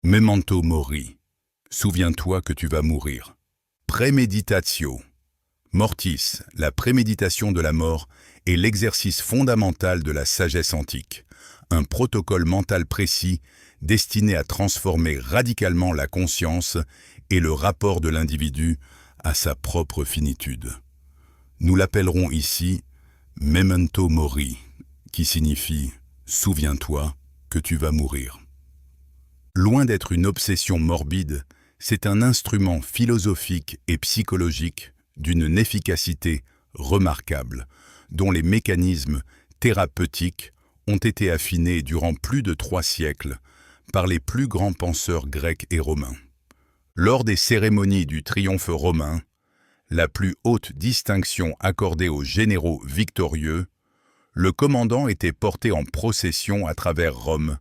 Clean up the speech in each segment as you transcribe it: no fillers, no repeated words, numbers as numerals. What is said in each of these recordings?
Memento mori. Souviens-toi que tu vas mourir. Préméditatio. Mortis, la préméditation de la mort, est l'exercice fondamental de la sagesse antique, un protocole mental précis destiné à transformer radicalement la conscience et le rapport de l'individu à sa propre finitude. Nous l'appellerons ici Memento mori, qui signifie « Souviens-toi que tu vas mourir ». Loin d'être une obsession morbide, c'est un instrument philosophique et psychologique d'une efficacité remarquable, dont les mécanismes thérapeutiques ont été affinés durant plus de 3 siècles par les plus grands penseurs grecs et romains. Lors des cérémonies du triomphe romain, la plus haute distinction accordée aux généraux victorieux, le commandant était porté en procession à travers Rome,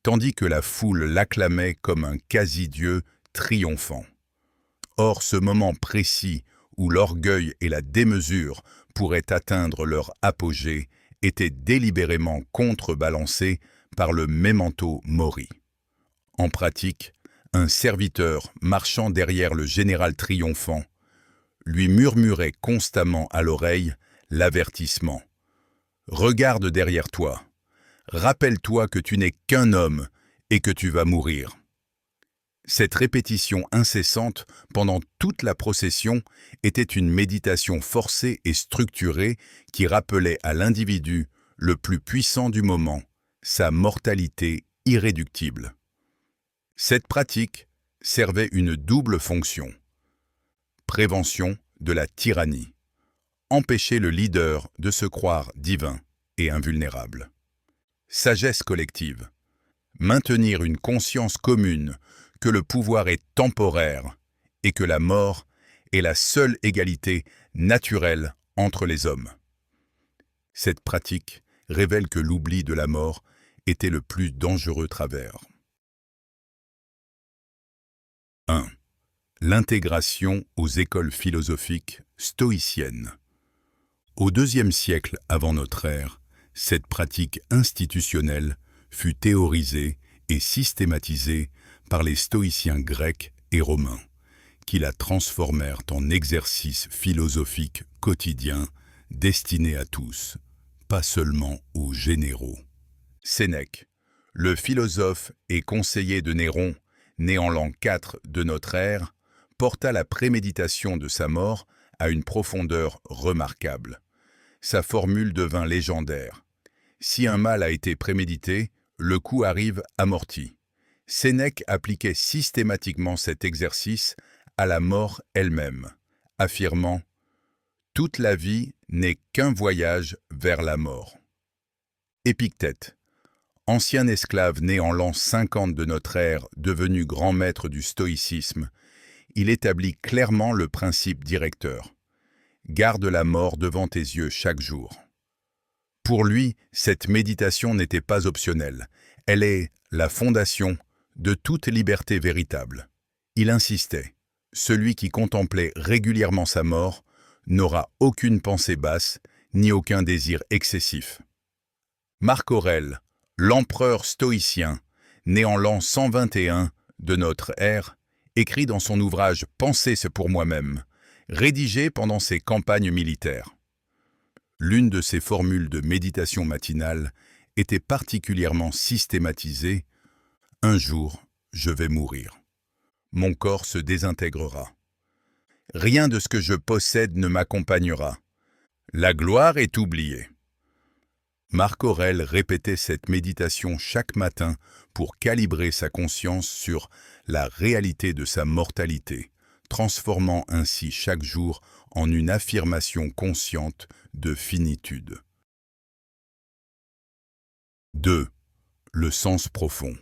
tandis que la foule l'acclamait comme un quasi-dieu triomphant. Or, ce moment précis où l'orgueil et la démesure pourraient atteindre leur apogée était délibérément contrebalancé par le memento mori. En pratique, un serviteur marchant derrière le général triomphant lui murmurait constamment à l'oreille l'avertissement. « Regarde derrière toi. Rappelle-toi que tu n'es qu'un homme et que tu vas mourir. » Cette répétition incessante pendant toute la procession était une méditation forcée et structurée qui rappelait à l'individu le plus puissant du moment, sa mortalité irréductible. Cette pratique servait une double fonction. Prévention de la tyrannie. Empêcher le leader de se croire divin et invulnérable. Sagesse collective. Maintenir une conscience commune que le pouvoir est temporaire et que la mort est la seule égalité naturelle entre les hommes. Cette pratique révèle que l'oubli de la mort était le plus dangereux travers. 1. L'intégration aux écoles philosophiques stoïciennes. Au IIe siècle avant notre ère, cette pratique institutionnelle fut théorisée et systématisée par les stoïciens grecs et romains, qui la transformèrent en exercice philosophique quotidien destiné à tous, pas seulement aux généraux. Sénèque, le philosophe et conseiller de Néron, né en l'an 4 de notre ère, porta la préméditation de sa mort à une profondeur remarquable. Sa formule devint légendaire. Si un mal a été prémédité, le coup arrive amorti. Sénèque appliquait systématiquement cet exercice à la mort elle-même, affirmant « Toute la vie n'est qu'un voyage vers la mort ». Épictète, ancien esclave né en l'an 50 de notre ère, devenu grand maître du stoïcisme, il établit clairement le principe directeur. Garde la mort devant tes yeux chaque jour. Pour lui, cette méditation n'était pas optionnelle. Elle est la fondation de toute liberté véritable. Il insistait, celui qui contemplait régulièrement sa mort n'aura aucune pensée basse ni aucun désir excessif. Marc Aurèle, l'empereur stoïcien, né en l'an 121 de notre ère, écrit dans son ouvrage « Penser c'est pour moi-même », rédigé pendant ses campagnes militaires. L'une de ses formules de méditation matinale était particulièrement systématisée « Un jour, je vais mourir. Mon corps se désintégrera. Rien de ce que je possède ne m'accompagnera. La gloire est oubliée. » Marc Aurèle répétait cette méditation chaque matin pour calibrer sa conscience sur la réalité de sa mortalité, transformant ainsi chaque jour en une affirmation consciente de finitude. 2. Le sens profond.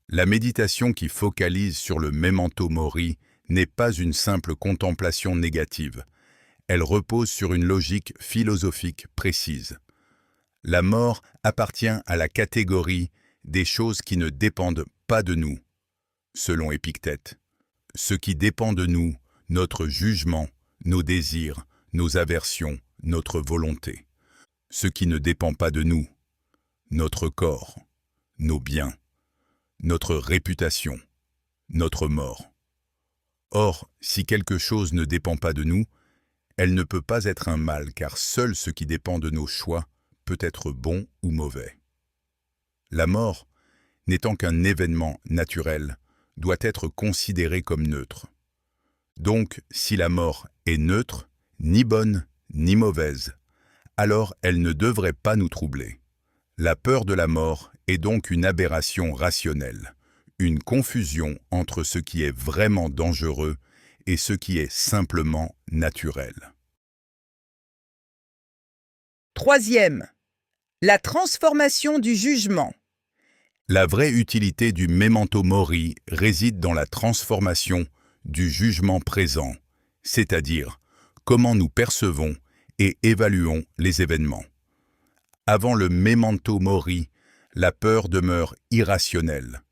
La méditation qui focalise sur le memento mori n'est pas une simple contemplation négative. Elle repose sur une logique philosophique précise. La mort appartient à la catégorie des choses qui ne dépendent pas de nous, selon Épictète. Ce qui dépend de nous, notre jugement, nos désirs, nos aversions, notre volonté. Ce qui ne dépend pas de nous, notre corps, nos biens, notre réputation, notre mort. Or, si quelque chose ne dépend pas de nous, elle ne peut pas être un mal, car seul ce qui dépend de nos choix peut être bon ou mauvais. La mort, n'étant qu'un événement naturel, doit être considérée comme neutre. Donc, si la mort est neutre, ni bonne ni mauvaise, alors elle ne devrait pas nous troubler. La peur de la mort est donc une aberration rationnelle, une confusion entre ce qui est vraiment dangereux et ce qui est simplement naturel. Troisième, la transformation du jugement. La vraie utilité du memento mori réside dans la transformation du jugement présent, c'est-à-dire comment nous percevons et évaluons les événements. Avant le memento mori, la peur demeure irrationnelle.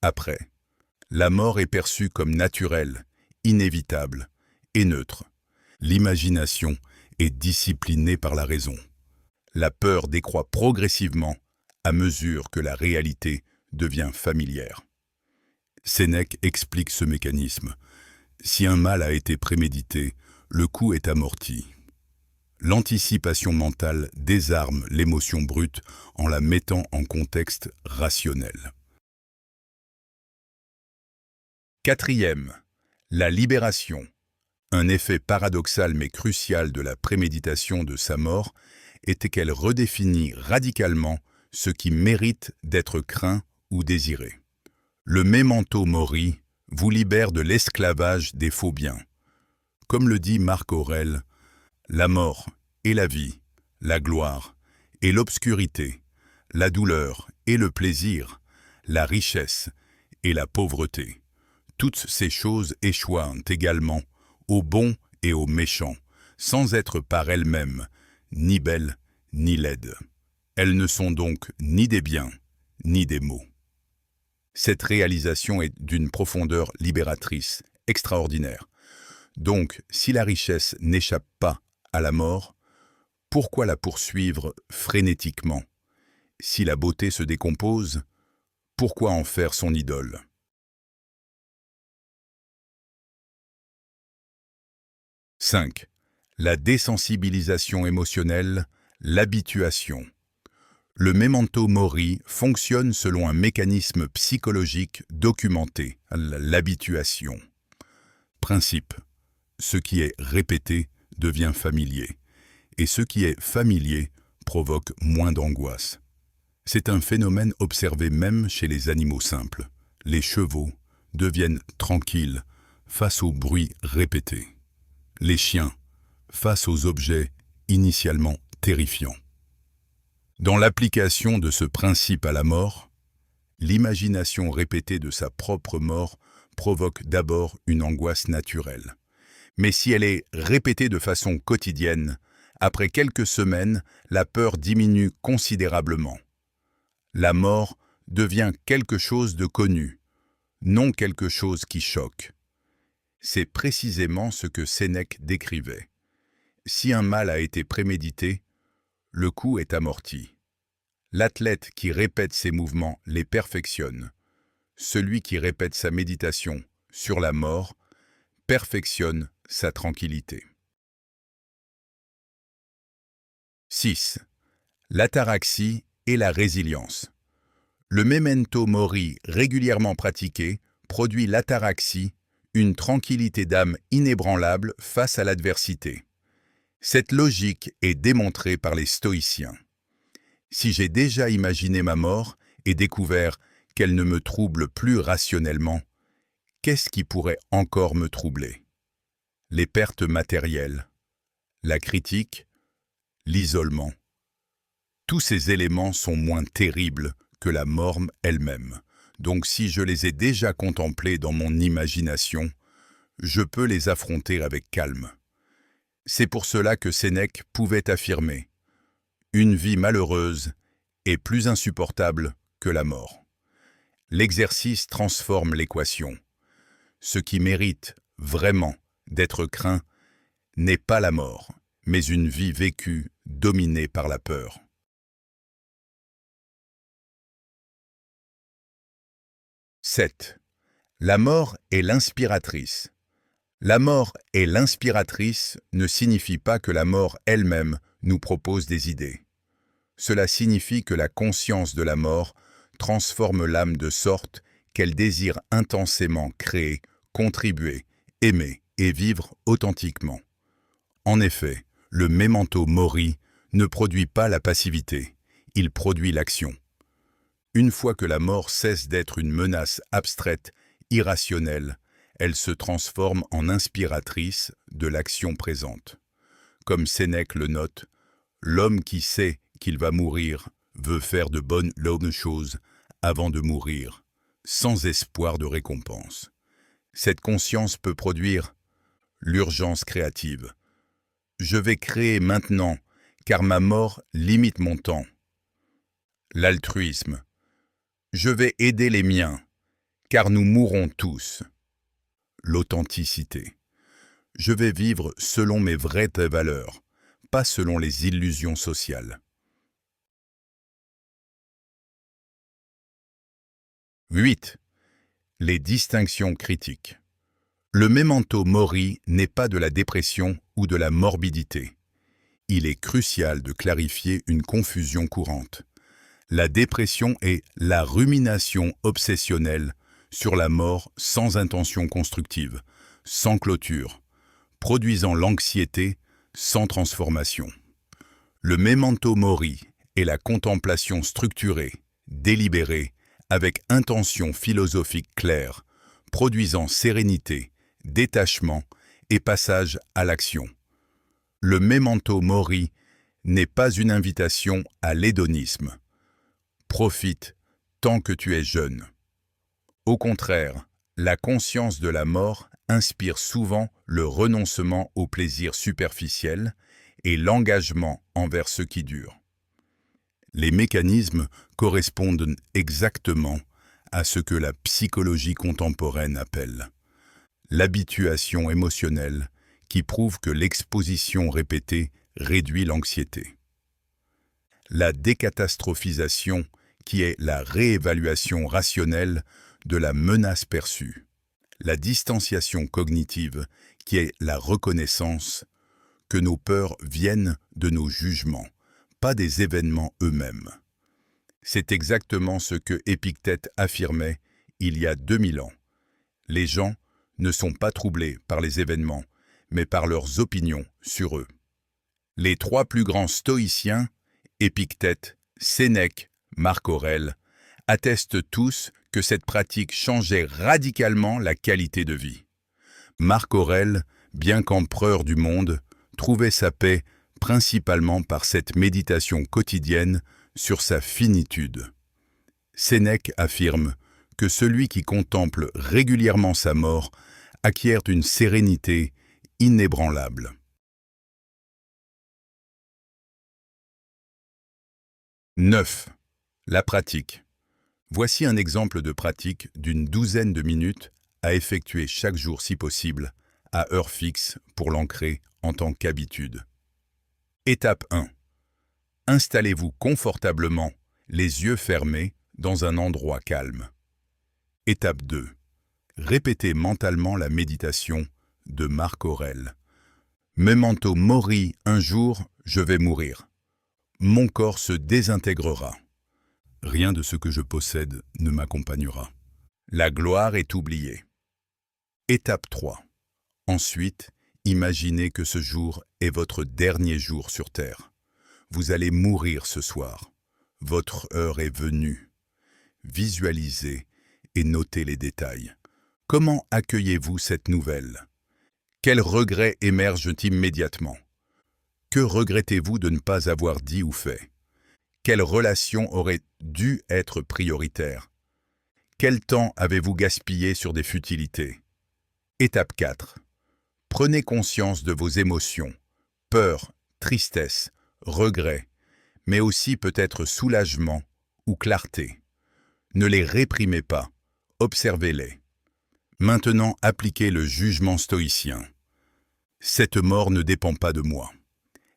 Après, la mort est perçue comme naturelle, inévitable et neutre. L'imagination est disciplinée par la raison. La peur décroît progressivement à mesure que la réalité devient familière. Sénèque explique ce mécanisme. Si un mal a été prémédité, le coup est amorti. L'anticipation mentale désarme l'émotion brute en la mettant en contexte rationnel. Quatrième, la libération. Un effet paradoxal mais crucial de la préméditation de sa mort était qu'elle redéfinit radicalement ce qui mérite d'être craint ou désiré. Le memento mori vous libère de l'esclavage des faux biens. Comme le dit Marc Aurèle, la mort et la vie, la gloire et l'obscurité, la douleur et le plaisir, la richesse et la pauvreté. Toutes ces choses échoient également aux bons et aux méchants, sans être par elles-mêmes ni belles ni laides. Elles ne sont donc ni des biens, ni des maux. Cette réalisation est d'une profondeur libératrice, extraordinaire. Donc, si la richesse n'échappe pas à la mort, pourquoi la poursuivre frénétiquement? Si la beauté se décompose, pourquoi en faire son idole? « 5. La désensibilisation émotionnelle, l'habituation. Le memento mori fonctionne selon un mécanisme psychologique documenté, l'habituation. Principe. Ce qui est répété devient familier, et ce qui est familier provoque moins d'angoisse. C'est un phénomène observé même chez les animaux simples. Les chevaux deviennent tranquilles face aux bruits répétés. Les chiens face aux objets initialement terrifiants. Dans l'application de ce principe à la mort, l'imagination répétée de sa propre mort provoque d'abord une angoisse naturelle. Mais si elle est répétée de façon quotidienne, après quelques semaines, la peur diminue considérablement. La mort devient quelque chose de connu, non quelque chose qui choque. C'est précisément ce que Sénèque décrivait. Si un mal a été prémédité, le coup est amorti. L'athlète qui répète ses mouvements les perfectionne. Celui qui répète sa méditation sur la mort perfectionne sa tranquillité. 6. L'ataraxie et la résilience. Le memento mori régulièrement pratiqué produit l'ataraxie, une tranquillité d'âme inébranlable face à l'adversité. Cette logique est démontrée par les stoïciens. Si j'ai déjà imaginé ma mort et découvert qu'elle ne me trouble plus rationnellement, qu'est-ce qui pourrait encore me troubler? Les pertes matérielles, la critique, l'isolement. Tous ces éléments sont moins terribles que la mort elle-même. Donc si je les ai déjà contemplés dans mon imagination, je peux les affronter avec calme. C'est pour cela que Sénèque pouvait affirmer « Une vie malheureuse est plus insupportable que la mort ». L'exercice transforme l'équation. Ce qui mérite vraiment d'être craint n'est pas la mort, mais une vie vécue dominée par la peur. 7. La mort est l'inspiratrice. La mort est l'inspiratrice ne signifie pas que la mort elle-même nous propose des idées. Cela signifie que la conscience de la mort transforme l'âme de sorte qu'elle désire intensément créer, contribuer, aimer et vivre authentiquement. En effet, le memento mori ne produit pas la passivité, il produit l'action. Une fois que la mort cesse d'être une menace abstraite, irrationnelle, elle se transforme en inspiratrice de l'action présente. Comme Sénèque le note, l'homme qui sait qu'il va mourir veut faire de bonnes choses avant de mourir, sans espoir de récompense. Cette conscience peut produire l'urgence créative. Je vais créer maintenant, car ma mort limite mon temps. L'altruisme. Je vais aider les miens, car nous mourrons tous. L'authenticité. Je vais vivre selon mes vraies valeurs, pas selon les illusions sociales. 8. Les distinctions critiques. Le memento mori n'est pas de la dépression ou de la morbidité. Il est crucial de clarifier une confusion courante. La dépression est la rumination obsessionnelle sur la mort sans intention constructive, sans clôture, produisant l'anxiété sans transformation. Le memento mori est la contemplation structurée, délibérée, avec intention philosophique claire, produisant sérénité, détachement et passage à l'action. Le memento mori n'est pas une invitation à l'hédonisme. Profite tant que tu es jeune. Au contraire, la conscience de la mort inspire souvent le renoncement au plaisir superficiel et l'engagement envers ce qui dure. Les mécanismes correspondent exactement à ce que la psychologie contemporaine appelle l'habituation émotionnelle, qui prouve que l'exposition répétée réduit l'anxiété. La décatastrophisation, qui est la réévaluation rationnelle de la menace perçue. La distanciation cognitive, qui est la reconnaissance que nos peurs viennent de nos jugements, pas des événements eux-mêmes. C'est exactement ce que Épictète affirmait il y a 2000 ans. Les gens ne sont pas troublés par les événements, mais par leurs opinions sur eux. Les trois plus grands stoïciens, Épictète, Sénèque, Marc Aurèle, attestent tous que cette pratique changeait radicalement la qualité de vie. Marc Aurèle, bien qu'empereur du monde, trouvait sa paix principalement par cette méditation quotidienne sur sa finitude. Sénèque affirme que celui qui contemple régulièrement sa mort acquiert une sérénité inébranlable. 9. La pratique. Voici un exemple de pratique d'une douzaine de minutes à effectuer chaque jour si possible, à heure fixe pour l'ancrer en tant qu'habitude. Étape 1. Installez-vous confortablement, les yeux fermés, dans un endroit calme. Étape 2. Répétez mentalement la méditation de Marc Aurèle. Memento mori, un jour, je vais mourir. Mon corps se désintégrera. Rien de ce que je possède ne m'accompagnera. La gloire est oubliée. Étape 3. Ensuite, imaginez que ce jour est votre dernier jour sur Terre. Vous allez mourir ce soir. Votre heure est venue. Visualisez et notez les détails. Comment accueillez-vous cette nouvelle? Quels regrets émergent immédiatement? Que regrettez-vous de ne pas avoir dit ou fait? Quelle relation aurait dû être prioritaire? Quel temps avez-vous gaspillé sur des futilités? Étape 4. Prenez conscience de vos émotions, peur, tristesse, regret, mais aussi peut-être soulagement ou clarté. Ne les réprimez pas, observez-les. Maintenant, appliquez le jugement stoïcien. Cette mort ne dépend pas de moi.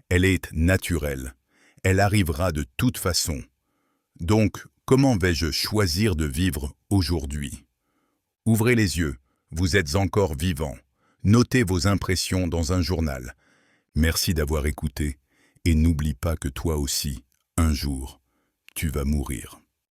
Elle est naturelle. Elle arrivera de toute façon. Donc, comment vais-je choisir de vivre aujourd'hui? Ouvrez les yeux, vous êtes encore vivant. Notez vos impressions dans un journal. Merci d'avoir écouté et n'oublie pas que toi aussi, un jour, tu vas mourir.